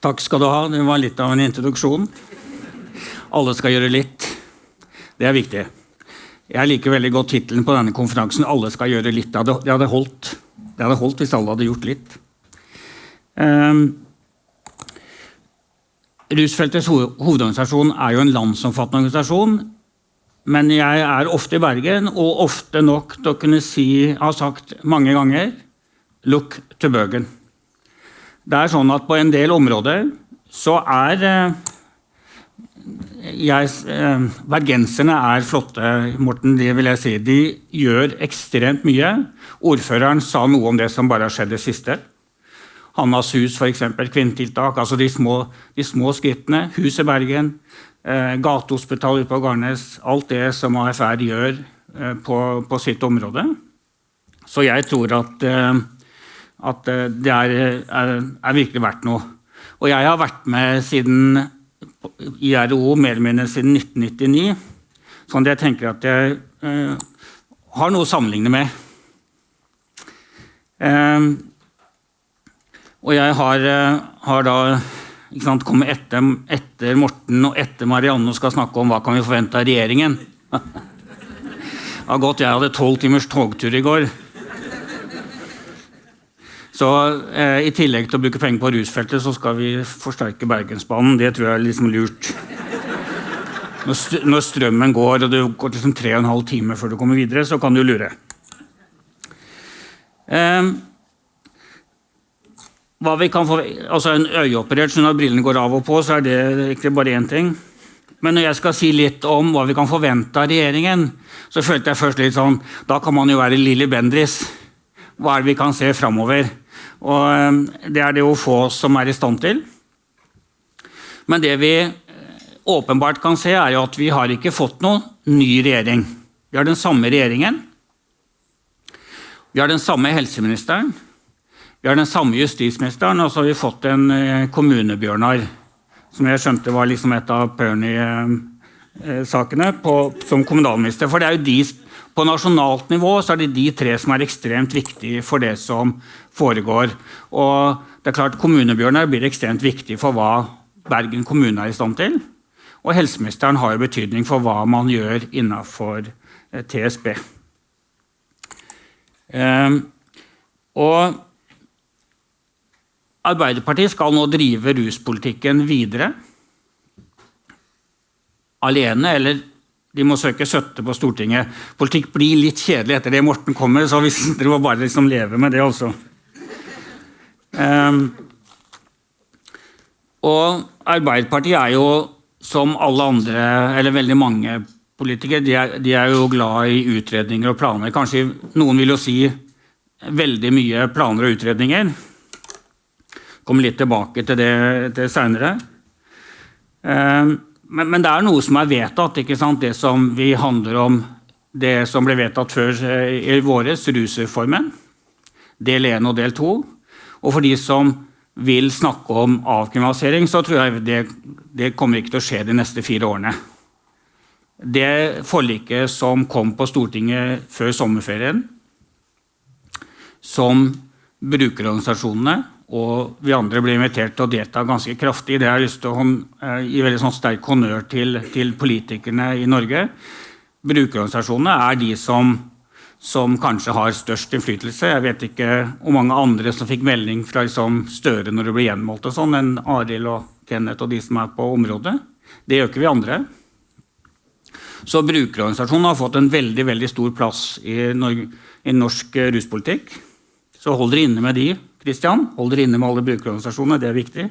Takk skal du ha, det var litt av en introduksjon. Alle skal gjøre litt. Det viktig. Jeg liker veldig godt titelen på denne konferansen. Alle skal gjøre litt. Det hadde holdt. Det hadde holdt hvis alle hadde gjort litt. Rusfeltets hovedorganisasjon jo en landsomfattende organisasjon, men jeg ofte i Bergen, og ofte nok til å kunne ha sagt mange ganger, look to Bergen. Det sånn at på en del områder så bergenserne flotte, Morten, det vil jeg si. De gjør ekstremt mye. Ordføreren sa noe om det som bare har skjedd det siste. Hannas hus, for eksempel, kvinnetiltak, altså de små skrittene, hus i Bergen, gatehospital ute på Garnes, alt det som AFR gjør på sitt område. Så jeg tror at det virkelig verdt noe. Og jeg har vært med siden i RO mer eller mindre siden 1999, sånn at jeg tenker at jeg har noe å sammenligne med. Og jeg har da kommet etter Morten og etter Marianne og skal snakke om hva kan vi forvente av regjeringen. Det har gått, jeg hadde 12 timers togtur i går. Så i tillegg til å bruke penger på rusfeltet så skal vi forsterke Bergensbanen. Det tror jeg liksom lurt. Når strømmen går og det går liksom 3,5 timer før du kommer videre, så kan du lure. Hva vi kan få, altså en øyeoperert, så når brillene går av og på, så det ikke bare en ting. Men når jeg skal si litt om hva vi kan forvente av regjeringen, så følte jeg først litt sånn, da kan man jo være Lilly Bendriss. Hva det vi kan se fremover? Og det det jo få som i stand til. Men det vi åpenbart kan se jo at vi har ikke fått noen ny regjering. Vi har den samme regjeringen. Vi har den samme helseministeren. Vi har den samme justisministeren, og så har vi fått en kommunebjørnar, som jeg skjønte var liksom et av Perny-sakene som kommunalminister. For det jo de, på nasjonalt nivå, så det de tre som ekstremt viktige for det som foregår. Og det klart, kommunebjørnar blir ekstremt viktig for hva Bergen kommune i stand til. Og helseministeren har jo betydning for hva man gjør innenfor TSB. Og Arbeiderpartiet skal nå drive ruspolitikken videre alene, eller de må søke støtte på Stortinget. Politikk blir litt kjedelig etter det Morten kommer, så hvis dere må bare liksom leve med det også. Og Arbeiderpartiet jo som alle andre, eller veldig mange politikere, de jo glad i utredninger og planer. Kanskje noen vil jo si veldig mye planer og utredninger. Kommer litt tilbake til det senere. Men det noe som vedtatt, ikke sant? Det som vi handler om, det som ble vedtatt før i våres, rusreformen, del 1 og del 2. Og for de som vil snakke om avkriminalisering, så tror jeg det kommer ikke til å skje de neste 4 årene. Det forliket som kom på Stortinget før sommerferien, som brukerorganisasjonene, og vi andre ble invitert til å delta ganske kraftig. Det har jeg lyst til å gi veldig sånn sterk honnør til politikerne i Norge. Brukerorganisasjonene de som kanskje har størst innflytelse. Jeg vet ikke hvor mange andre som fikk melding fra liksom Støre når det ble gjenmålt og sånn, enn Arild og Kenneth og de som på området. Det gjør ikke vi andre. Så brukerorganisasjonene har fått en veldig, veldig stor plass i norsk ruspolitikk. Så hold dere inne med de, Kristian. Hold dere inne med alle brukerorganisasjonene, det viktig.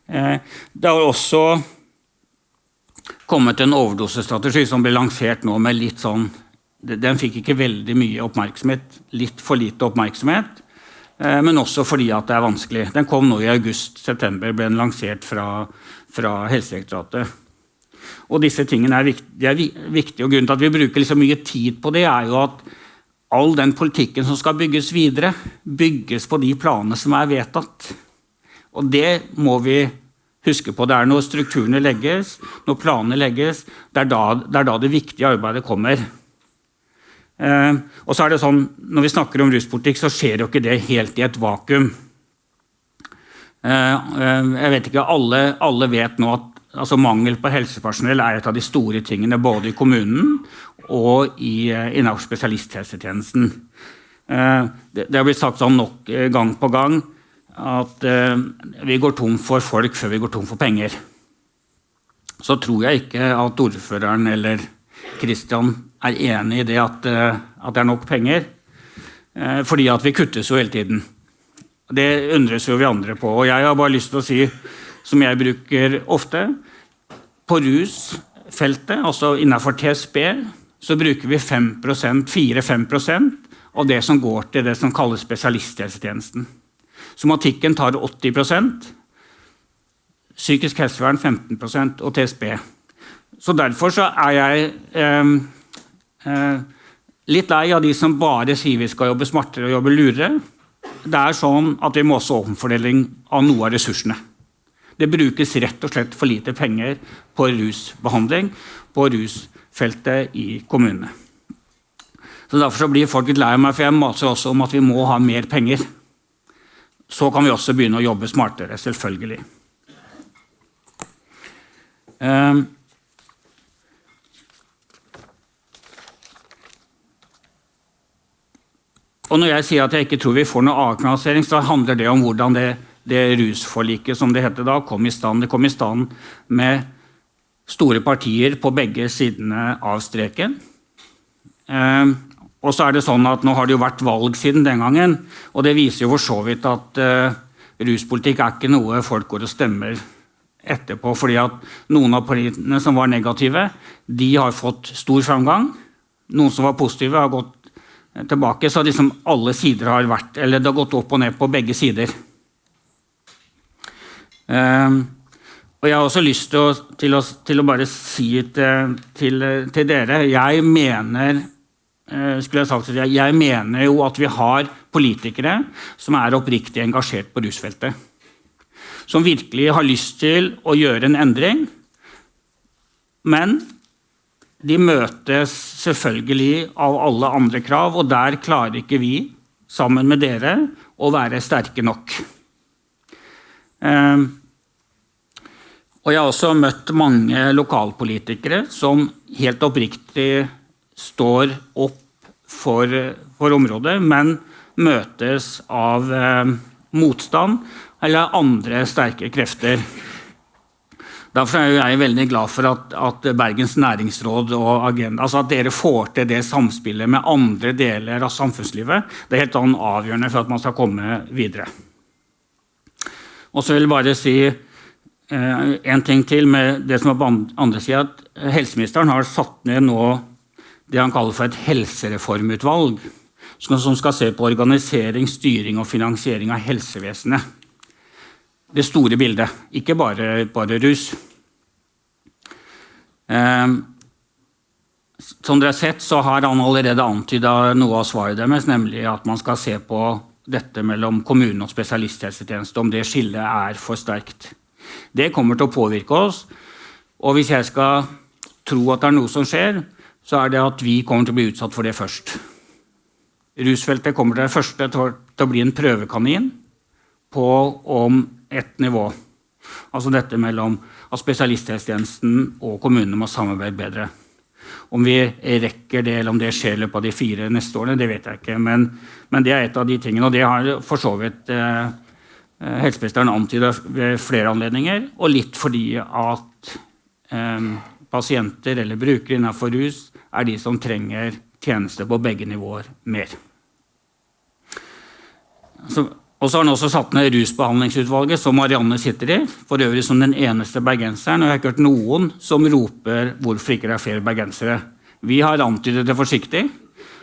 Det har også kommet en overdosestrategi som ble lansert nå med litt sånn, den fikk ikke veldig mye oppmerksomhet, litt for lite oppmerksomhet, men også fordi at det vanskelig. Den kom nå i august-september, ble den lansert fra Helsedirektoratet. Og disse tingene viktige, og grunnen til at vi bruker liksom mye tid på det jo at all den politikken som skal bygges videre, bygges på de planene som vedtatt. Og det må vi huske på. Det når strukturene legges, når planene legges, det da det viktige arbeidet kommer. Og så det sånn, når vi snakker om ruspolitikk, så skjer jo ikke det helt i et vakuum. Jeg vet ikke, alle vet nå at altså mangel på helsepersonell et av de store tingene både i kommunen og innenfor spesialisthelsetjenesten. Det har blitt sagt sånn nok gang på gang at vi går tom for folk før vi går tom for penger. Så tror jeg ikke at ordføreren eller Kristian enig i det at det nok penger, fordi at vi kuttes jo hele tiden. Det undres jo vi andre på, og jeg har bare lyst til å si, som jeg bruker ofte, på rusfeltet, altså innenfor TSB, så bruker vi 4-5% av det som går til det som kalles spesialisthelsetjenesten. Somatikken tar 80%, psykisk helsevern 15% og TSB. Så derfor så jeg litt lei av de som bare sier vi skal jobbe smartere og jobbe lurere. Det sånn at vi må også omfordeling av noe av ressursene. Det brukes rett og slett for lite penger på rusbehandling, på rusfeltet i kommunene. Så derfor så blir folk litt lei av meg, for jeg maser også om at vi må ha mer penger. Så kan vi også begynne å jobbe smartere, selvfølgelig. Og når jeg sier at jeg ikke tror vi får noe avkriminalisering, så handler det om hvordan det rusforliket, som det heter da, kom i stand. Det kom i stand med store partier på begge sidene av streken. Og så det sånn at nå har det jo vært valg siden den gangen, og det viser jo for så vidt at ruspolitikk ikke noe folk går og stemmer etterpå, fordi at noen av partiene som var negative, de har fått stor framgang. Noen som var positive har gått tilbake, så liksom alle sider har vært, eller det har gått opp og ned på begge sider. Og jeg har også lyst til å bare si til dere, jeg mener jo at vi har politikere som oppriktig engasjert på rusfeltet, som virkelig har lyst til å gjøre en endring, men de møtes selvfølgelig av alle andre krav, og der klarer ikke vi, sammen med dere, å være sterke nok. Og jeg har også møtt mange lokalpolitikere som helt oppriktig står opp for området, men møtes av motstand eller andre sterke krefter. Derfor jeg veldig glad for at Bergens næringsråd og Agenda, altså at dere får til det samspillet med andre deler av samfunnslivet. Det helt avgjørende for at man skal komme videre. Og så vil jeg bare si en ting til med det som på andre siden, at helseministeren har satt ned nå det han kaller for et helsereformutvalg, som skal se på organisering, styring og finansiering av helsevesenet. Det store bildet, ikke bare rus. Som dere har sett, så har han allerede antydet noe av svaret deres, nemlig at man skal se på dette mellom kommune og spesialisthelsetjeneste, om det skillet for sterkt. Det kommer til å påvirke oss, og hvis jeg skal tro at det noe som skjer, så det at vi kommer til å bli utsatt for det først. Rusfeltet kommer til det første til å bli en prøvekanin på om et nivå. Altså dette mellom at spesialisthelsetjenesten og kommunene må samarbeide bedre. Om vi rekker det, eller om det skjer i løpet av de 4 neste årene, det vet jeg ikke. Men det et av de tingene, og det har for så vidt helseministeren antydet ved flere anledninger, og litt fordi at pasienter eller brukere innenfor rus de som trenger tjenester på begge nivåer mer. Og så har han også satt ned rusbehandlingsutvalget, som Marianne sitter i, for øvrig som den eneste bergenseren, og jeg har ikke hørt noen som roper hvorfor ikke det flere bergensere. Vi har antydet det forsiktig.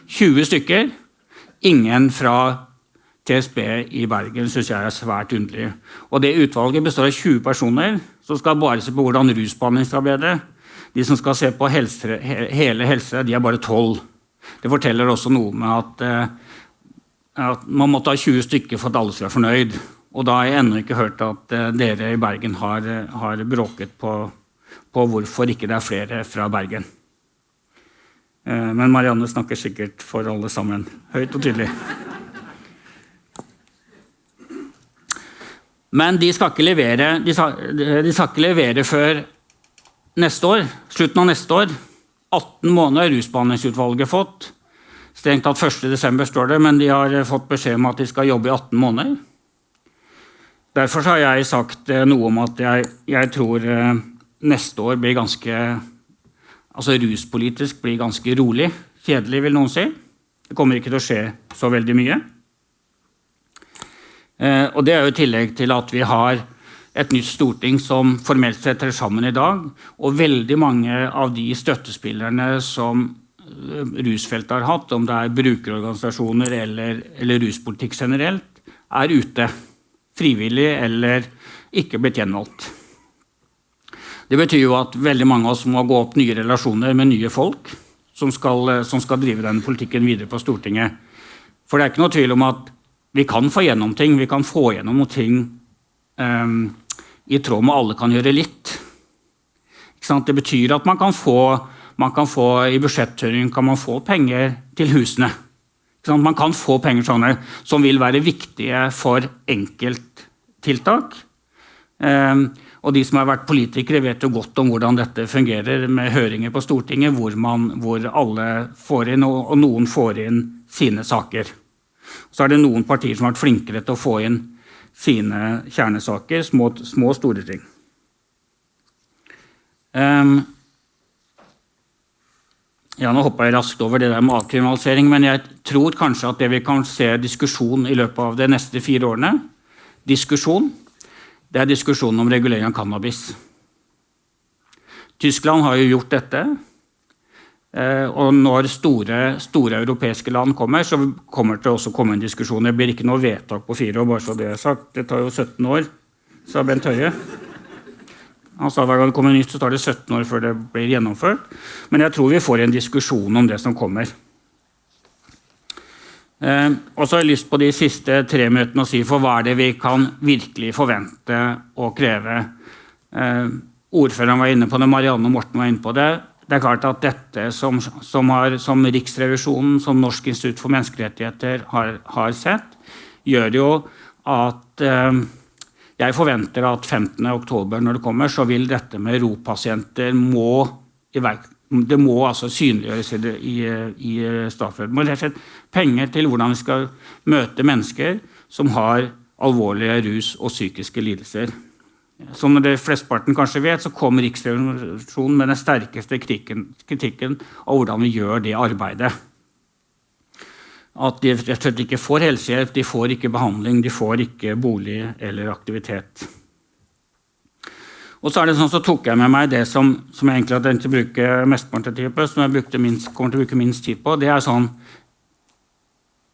20 stykker, ingen fra TSB i Bergen, synes jeg svært underlig. Og det utvalget består av 20 personer, som skal bare se på hvordan rusbehandling skal bedre. De som skal se på hele helse, de bare 12. Det forteller også noe med at man måtte ha 20 stykker for at alle skal være fornøyd. Og da har jeg ennå ikke hørt at dere i Bergen har bråket på hvorfor ikke det flere fra Bergen. Men Marianne snakker sikkert for alle sammen, høyt og tydelig. Men de skal ikke levere før neste år, slutten av neste år. 18 måneder rusbehandlingsutvalget fått. Strengt tatt 1. desember står det, men de har fått beskjed om at de skal jobbe i 18 måneder. Derfor har jeg sagt noe om at jeg tror neste år blir ganske, altså ruspolitisk blir ganske rolig. Kjedelig vil noen si. Det kommer ikke til å skje så veldig mye. Og det jo i tillegg til at vi har et nytt storting som formelt sett sammen i dag, og veldig mange av de støttespillerne som rusfeltet har hatt, om det brukerorganisasjoner eller ruspolitikk generelt, ute, frivillig eller ikke blitt gjenvalgt. Det betyr jo at veldig mange av oss må gå opp nye relasjoner med nye folk som skal drive denne politikken videre på Stortinget. For det ikke noe tvil om at vi kan få gjennom ting, vi kan få gjennom noe ting i tråd med alle kan gjøre litt. Det betyr at man kan få i budsjetthøring kan man få penger til husene. Man kan få penger sånne som vil være viktige for enkelttiltak. Og de som har vært politikere vet jo godt om hvordan dette fungerer med høringer på Stortinget, hvor alle får inn, og noen får inn sine saker. Så det noen partier som har vært flinkere til å få inn sine kjernesaker, små og store ting. Nå hoppet jeg raskt over det der med avkriminalisering, men jeg tror kanskje at det vi kan se diskusjon i løpet av de neste 4 årene, det diskusjon om regulering av cannabis. Tyskland har jo gjort dette, og når store europeiske land kommer, så kommer det også komme en diskusjon. Det blir ikke noe vedtak på 4 år, bare så det sagt. Det tar jo 17 år, sa Bent Høie. Han sa hver gang det kommer nytt, så tar det 17 år før det blir gjennomført. Men jeg tror vi får en diskusjon om det som kommer. Og så har jeg lyst på de siste 3 minuttene å si for hva det vi kan virkelig forvente og kreve. Ordføreren var inne på det, Marianne og Morten var inne på det. Det klart at dette som Riksrevisjonen, som Norsk institutt for menneskerettigheter har sett, gjør jo at jeg forventer at 15. oktober når det kommer, så vil dette med ROP-pasienter det må altså synliggjøres i Statsrådet. Det må rett og slett penger til hvordan vi skal møte mennesker som har alvorlige rus- og psykiske lidelser. Som når flestparten kanskje vet, så kommer Riksrevisjonen med den sterkeste kritikken av hvordan vi gjør det arbeidet. At de rett og slett ikke får helsehjelp, de får ikke behandling, de får ikke bolig eller aktivitet. Og så det sånn, så tok jeg med meg det som jeg egentlig hadde tenkt å bruke mesteparten tid på, som jeg kommer til å bruke minst tid på. Det sånn,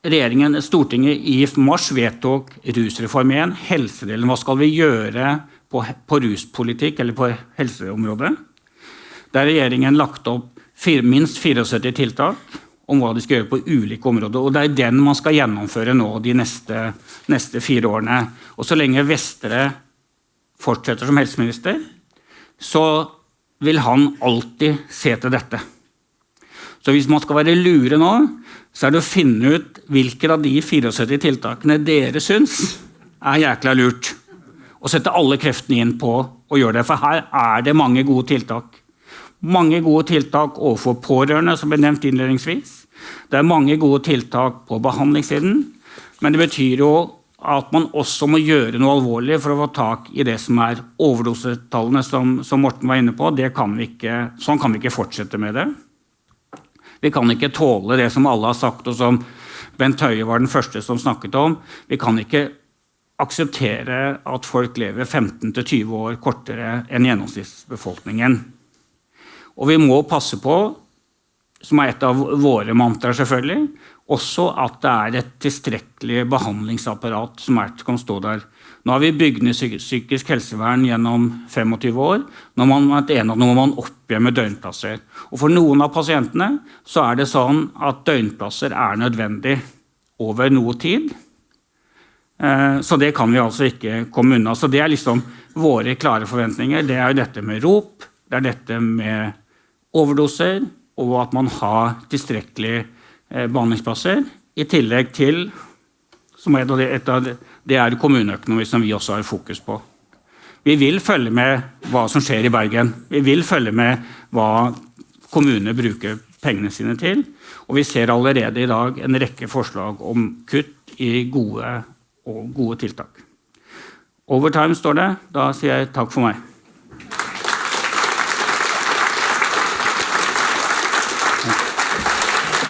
Stortinget i mars vedtok rusreform 1, helsedelen. Hva skal vi gjøre på ruspolitikk eller på helseområdet? Der regjeringen lagt opp minst 74 tiltak om hva de skal gjøre på ulike områder, og det den man skal gjennomføre nå de neste 4 årene. Og så lenge Vestre fortsetter som helseminister, så vil han alltid se til dette. Så hvis man skal være lure nå, så det å finne ut hvilke av de 74 tiltakene dere synes jækla lurt, og sette alle kreftene inn på å gjøre det, for her det mange gode tiltak. Mange gode tiltak overfor pårørende, som ble nevnt innledningsvis. Det mange gode tiltak på behandlingssiden, men det betyr jo at man også må gjøre noe alvorlig for å få tak i det som overdosetallene som Morten var inne på. Sånn kan vi ikke fortsette med det. Vi kan ikke tåle det som alle har sagt, og som Bent Høie var den første som snakket om. Vi kan ikke akseptere at folk lever 15-20 år kortere enn gjennomsnittsbefolkningen. Og vi må passe på, som et av våre mantraer selvfølgelig, også at det et tilstrekkelig behandlingsapparat som kan stå der. Nå har vi bygd ned psykisk helsevern gjennom 25 år. Nå må man oppgjøre med døgnplasser. Og for noen av pasientene så det sånn at døgnplasser nødvendig over noe tid. Så det kan vi altså ikke komme unna. Så det liksom våre klare forventninger. Det jo dette med ROP, det dette med overdoser, og at man har tilstrekkelig behandlingsplasser, i tillegg til som det kommuneøkonomi som vi også har fokus på. Vi vil følge med hva som skjer i Bergen. Vi vil følge med hva kommunene bruker pengene sine til, og vi ser allerede i dag en rekke forslag om kutt i gode tiltak. Overtime står det, da sier jeg takk for meg.